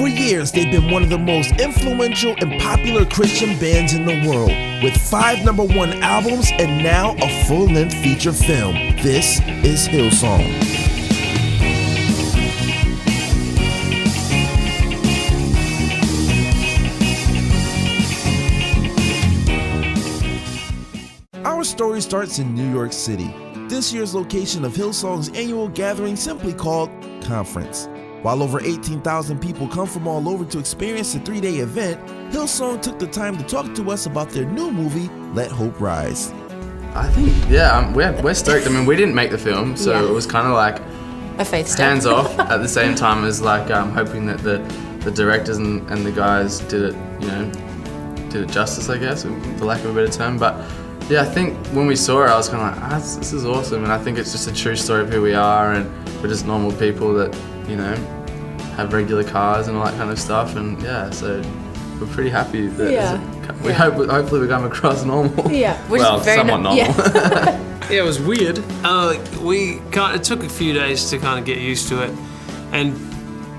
For years, they've been one of the most influential and popular Christian bands in the world, with 5 #1 albums and now a full-length feature film. This is Hillsong. Our story starts in New York City, this year's location of Hillsong's annual gathering simply called Conference. While over 18,000 people come from all over to experience the 3-day event, Hillsong took the time to talk to us about their new movie, Let Hope Rise. I think, we're stoked. I mean, we didn't make the film, so it was kind of like a faith step. Hands off at the same time as like hoping that the directors and the guys did it justice, I guess, for lack of a better term. But yeah, I think when we saw it, I was kind of like, this is awesome, and I think it's just a true story of who we are, and we're just normal people that, have regular cars and all that kind of stuff, and so we're pretty happy that hopefully we come across normal. Yeah, somewhat normal. Yeah. Yeah, it was weird. It took a few days to kind of get used to it and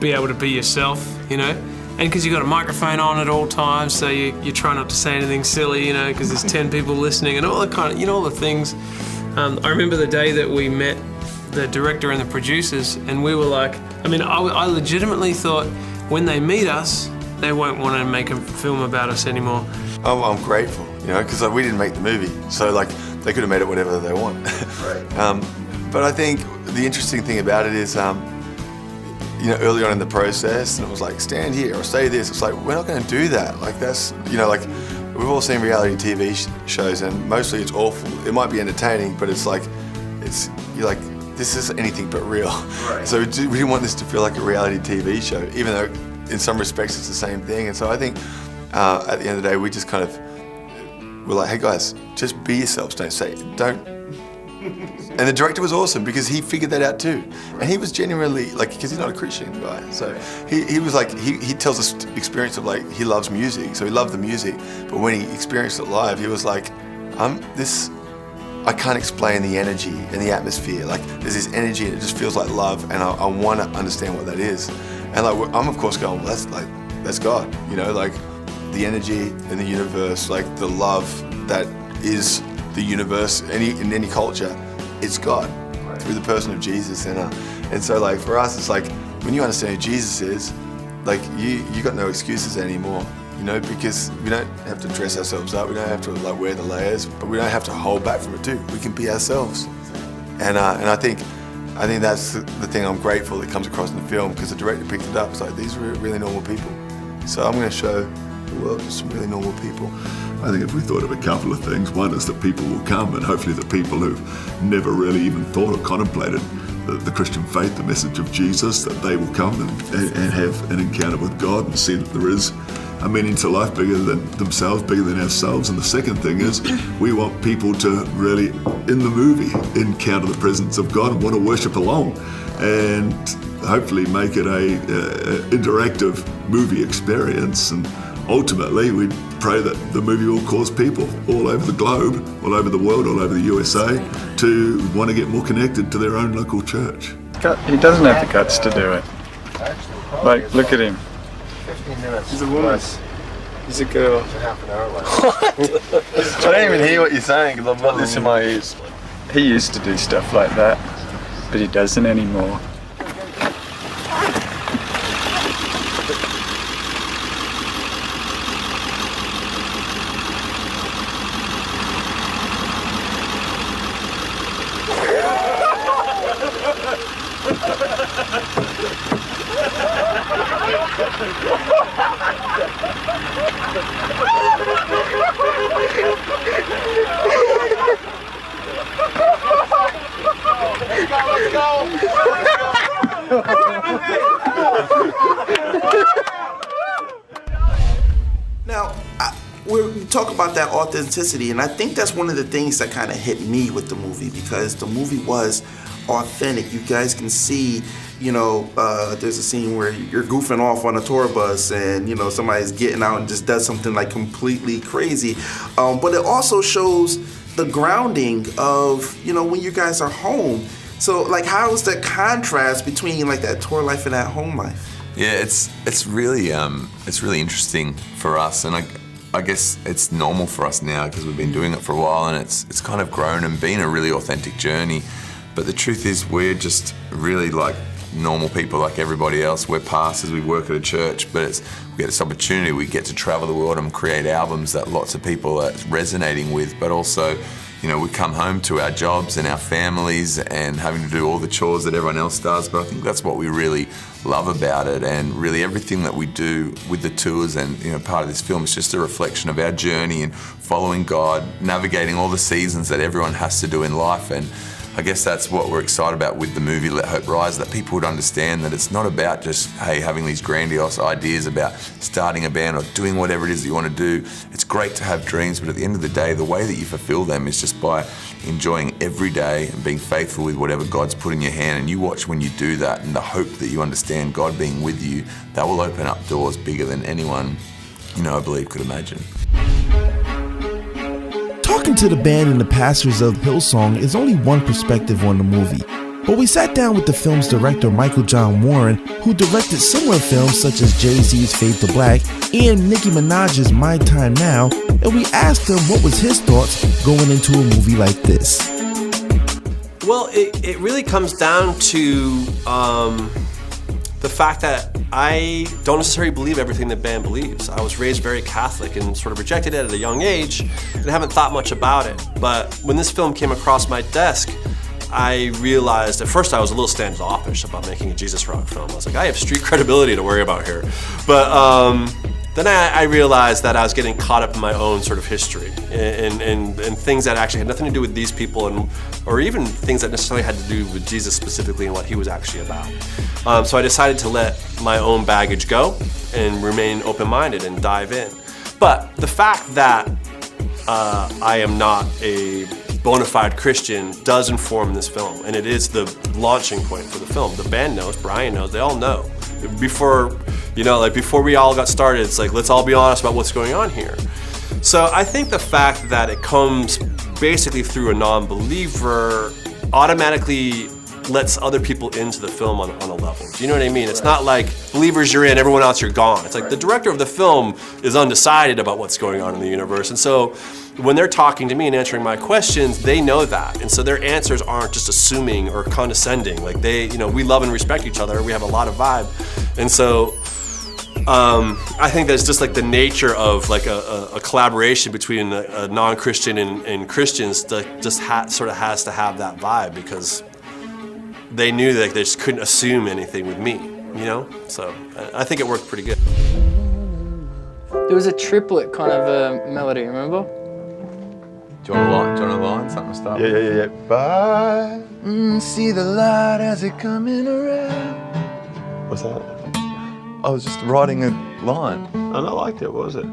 be able to be yourself, And because you got a microphone on at all times, so you try not to say anything silly, because there's 10 people listening and all the kind of, all the things. I remember the day that we met the director and the producers, and we were like, I legitimately thought when they meet us, they won't want to make a film about us anymore. Oh, I'm grateful, because we didn't make the movie, so they could have made it whatever they want. Right. But I think the interesting thing about it is, early on in the process, and it was like, stand here or say this. It's like, we're not going to do that. That's, we've all seen reality TV shows, and mostly it's awful. It might be entertaining, but you're like, this is anything but real. Right. So we didn't want this to feel like a reality TV show, even though in some respects it's the same thing. And so I think at the end of the day, we just kind of were like, hey guys, just be yourselves. Don't. And the director was awesome because he figured that out too. And he was genuinely, because he's not a Christian guy. So he was like, he tells us experience of he loves music. So he loved the music. But when he experienced it live, he was like, I can't explain the energy and the atmosphere. There's this energy and it just feels like love, and I want to understand what that is. And I'm of course going, well, that's God, the energy in the universe, the love that is the universe in any culture, it's God through the person of Jesus. And so for us, it's when you understand who Jesus is, you got no excuses anymore. Because we don't have to dress ourselves up, we don't have to wear the layers, but we don't have to hold back from it too. We can be ourselves. And I think that's the thing I'm grateful that comes across in the film, because the director picked it up. It's these are really normal people. So I'm going to show the world some really normal people. I think if we thought of a couple of things, one is that people will come, and hopefully the people who've never really even thought or contemplated the Christian faith, the message of Jesus, that they will come and have an encounter with God and see that there is a meaning to life bigger than themselves, bigger than ourselves. And the second thing is, we want people to really, in the movie, encounter the presence of God and want to worship along, and hopefully make it a interactive movie experience. And ultimately, we pray that the movie will cause people all over the globe, all over the world, all over the USA, to want to get more connected to their own local church. He doesn't have the guts to do it. Look at him. He's a woman. He's a girl. I don't even hear what you're saying because I've got this in my ears. He used to do stuff like that, but he doesn't anymore. Now, we talk about that authenticity, and I think that's one of the things that kind of hit me with the movie, because the movie was authentic. You guys can see, there's a scene where you're goofing off on a tour bus and, somebody's getting out and just does something completely crazy. But it also shows the grounding of, when you guys are home. So, how is that contrast between, that tour life and that home life? Yeah, it's really interesting for us, and I guess it's normal for us now because we've been doing it for a while, and it's kind of grown and been a really authentic journey. But the truth is, we're just really like normal people like everybody else. We're pastors, we work at a church, but we get this opportunity. We get to travel the world and create albums that lots of people are resonating with, but also, you know, we come home to our jobs and our families and having to do all the chores that everyone else does. But I think that's what we really love about it, and really everything that we do with the tours and, you know, part of this film is just a reflection of our journey and following God, navigating all the seasons that everyone has to do in life. And I guess that's what we're excited about with the movie Let Hope Rise, that people would understand that it's not about just, hey, having these grandiose ideas about starting a band or doing whatever it is that you want to do. It's great to have dreams, but at the end of the day, the way that you fulfill them is just by enjoying every day and being faithful with whatever God's put in your hand. And you watch when you do that, and the hope that you understand God being with you, that will open up doors bigger than anyone, you know, I believe could imagine. Talking to the band and the pastors of Hillsong is only one perspective on the movie. But we sat down with the film's director, Michael John Warren, who directed similar films such as Jay-Z's Fade to Black and Nicki Minaj's My Time Now, and we asked him what was his thoughts going into a movie like this. Well, it really comes down to the fact that I don't necessarily believe everything the band believes. I was raised very Catholic and sort of rejected it at a young age and haven't thought much about it. But when this film came across my desk, I realized, at first I was a little standoffish about making a Jesus rock film. I was like, I have street credibility to worry about here. But then I realized that I was getting caught up in my own sort of history and things that actually had nothing to do with these people, or even things that necessarily had to do with Jesus specifically and what he was actually about. So I decided to let my own baggage go and remain open-minded and dive in. But the fact that I am not a bona fide Christian does inform this film, and it is the launching point for the film. The band knows, Brian knows, they all know. Before we all got started, it's like, let's all be honest about what's going on here. So I think the fact that it comes basically through a non-believer automatically lets other people into the film on a level. Do you know what I mean? It's not like believers you're in, everyone else you're gone. It's like the director of the film is undecided about what's going on in the universe. And so when they're talking to me and answering my questions, they know that. And so their answers aren't just assuming or condescending. Like we love and respect each other. We have a lot of vibe. And so I think that's just like the nature of like a collaboration between a non-Christian and Christians that just sort of has to have that vibe, because they knew that they just couldn't assume anything with me, you know? So I think it worked pretty good. It was a triplet kind of a melody, remember? Do you want a line? Something to start with? Yeah. Bye. See the light as it coming around. What's that? I was just writing a line. And I liked it. What was it?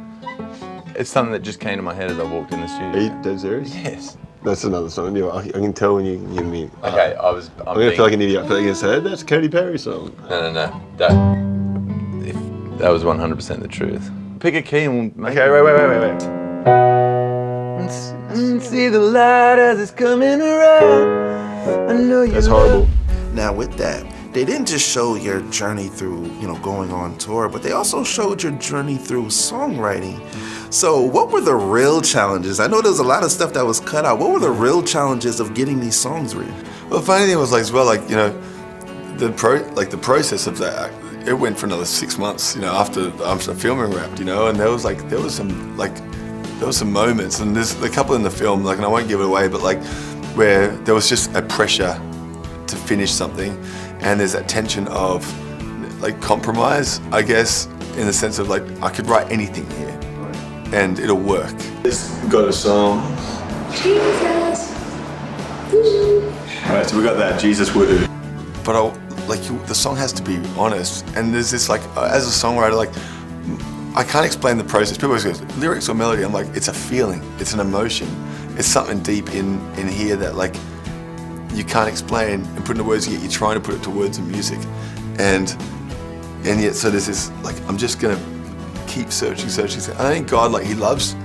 It's something that just came to my head as I walked in the studio. Are you dead serious? Yes. That's another song. I can tell when you mean. Okay, I'm gonna feel like an idiot. I feel like you said that's a Katy Perry song. No. That was 100% the truth. Pick a key and we'll make Okay, wait. See the light as it's coming around. I know you. That's horrible. Now with that, they didn't just show your journey through, going on tour, but they also showed your journey through songwriting. So what were the real challenges? I know there's a lot of stuff that was cut out. What were the real challenges of getting these songs written? Well, the funny thing was the process of that, it went for another 6 months, after filming wrapped, and there was some moments, and there's a couple in the film, and I won't give it away, but where there was just a pressure to finish something, and there's that tension of compromise, I guess, in the sense of I could write anything here and it'll work. We've got a song. Jesus. Alright, so we got that Jesus woo. But the song has to be honest, and there's this as a songwriter, I can't explain the process. People always go, lyrics or melody. I'm like, it's a feeling, it's an emotion, it's something deep in here that you can't explain and put into words, yet you're trying to put it to words and music, and yet so there's this I'm just gonna keep searching. I think God, He loves,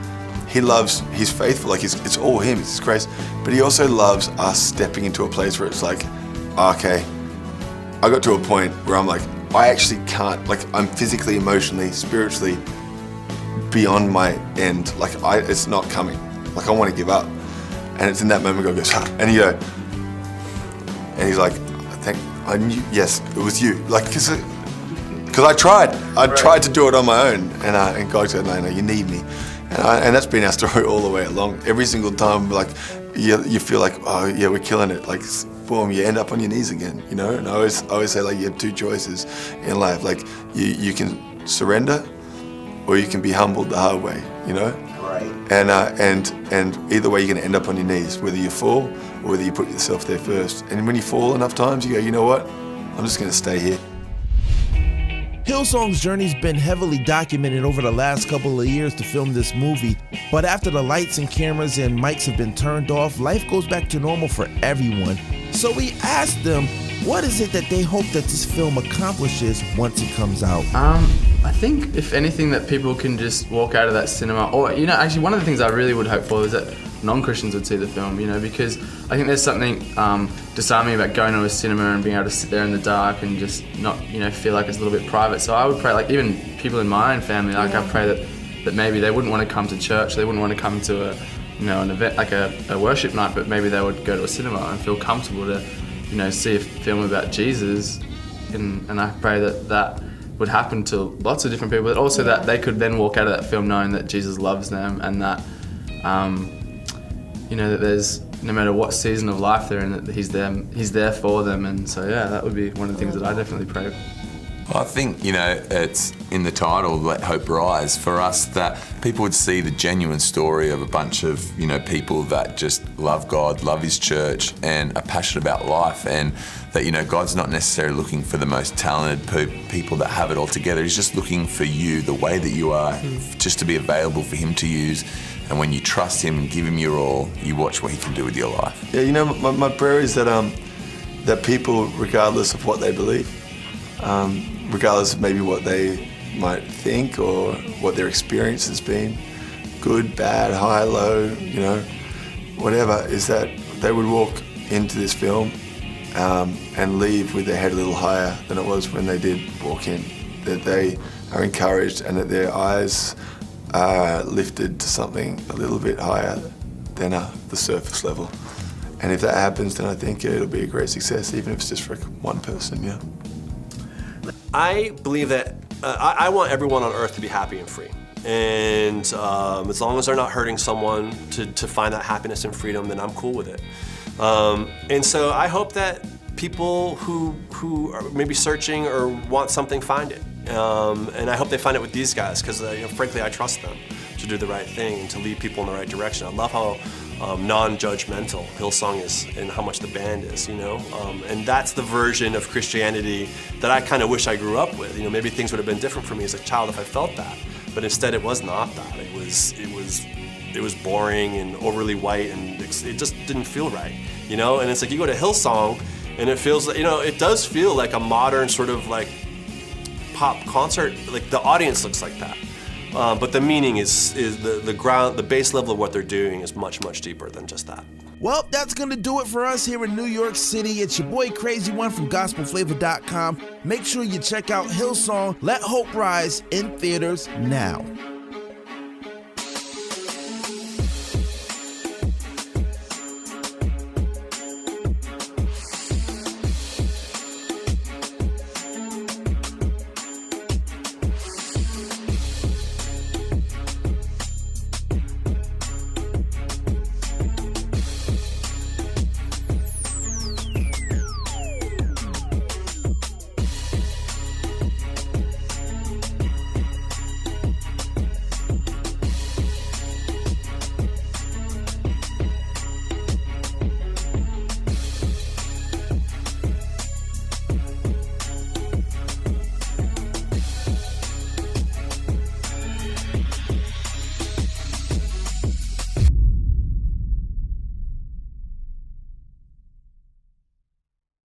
He's faithful, it's all Him, it's His grace, but He also loves us stepping into a place where it's okay, I got to a point where I'm I actually can't, like, I'm physically, emotionally, spiritually beyond my end. Like, it's not coming. Like, I want to give up. And it's in that moment God goes, ah, and you go, and he's like, I knew, yes, it was you. Like, because I tried to do it on my own, and God said, no, you need me. And that's been our story all the way along. Every single time, like, you feel like, oh yeah, we're killing it. Like, boom, you end up on your knees again, you know. And I always say, like, you have two choices in life. Like, you can surrender, or you can be humbled the hard way, you know. Right. And either way, you're going to end up on your knees, whether you fall or whether you put yourself there first. And when you fall enough times, you go, you know what? I'm just going to stay here. Hillsong's journey's been heavily documented over the last couple of years to film this movie, but after the lights and cameras and mics have been turned off, life goes back to normal for everyone. So we asked them, what is it that they hope that this film accomplishes once it comes out? I think, if anything, that people can just walk out of that cinema, or, you know, actually one of the things I really would hope for is that non-Christians would see the film, you know, because I think there's something disarming about going to a cinema and being able to sit there in the dark and just not, you know, feel like it's a little bit private. So I would pray, like, even people in my own family, like, I pray that maybe they wouldn't want to come to church, they wouldn't want to come to a, you know, an event like a worship night, but maybe they would go to a cinema and feel comfortable to, you know, see a film about Jesus, and I pray that would happen to lots of different people, but also that they could then walk out of that film knowing that Jesus loves them, and that, you know, that there's, no matter what season of life they're in, that he's there for them. And so, yeah, that would be one of the things that I definitely pray for. I think, you know, it's in the title, Let Hope Rise, for us, that people would see the genuine story of a bunch of, you know, people that just love God, love his church, and are passionate about life, and that, you know, God's not necessarily looking for the most talented people that have it all together. He's just looking for you, the way that you are, just to be available for him to use. And when you trust him and give him your all, you watch what he can do with your life. Yeah, you know, my prayer is that that people, regardless of what they believe, regardless of maybe what they might think or what their experience has been, good, bad, high, low, you know, whatever, is that they would walk into this film and leave with their head a little higher than it was when they did walk in. That they are encouraged and that their eyes are lifted to something a little bit higher than the surface level. And if that happens, then I think it'll be a great success, even if it's just for one person, yeah. I believe that I want everyone on earth to be happy and free. And as long as they're not hurting someone to find that happiness and freedom, then I'm cool with it. And so I hope that people who are maybe searching or want something find it. And I hope they find it with these guys, because you know, frankly, I trust them to do the right thing and to lead people in the right direction. I love how non-judgmental Hillsong is and how much the band is, you know. And that's the version of Christianity that I kind of wish I grew up with. You know, maybe things would have been different for me as a child if I felt that. But instead, it was not that. It was boring and overly white, and it just didn't feel right, you know. And it's like you go to Hillsong, and it feels like, you know, it does feel like a modern sort of like pop concert. Like the audience looks like that. But the meaning is the ground, the base level of what they're doing is much, much deeper than just that. Well, that's going to do it for us here in New York City. It's your boy Crazy One from GospelFlavor.com. Make sure you check out Hillsong, Let Hope Rise in theaters now.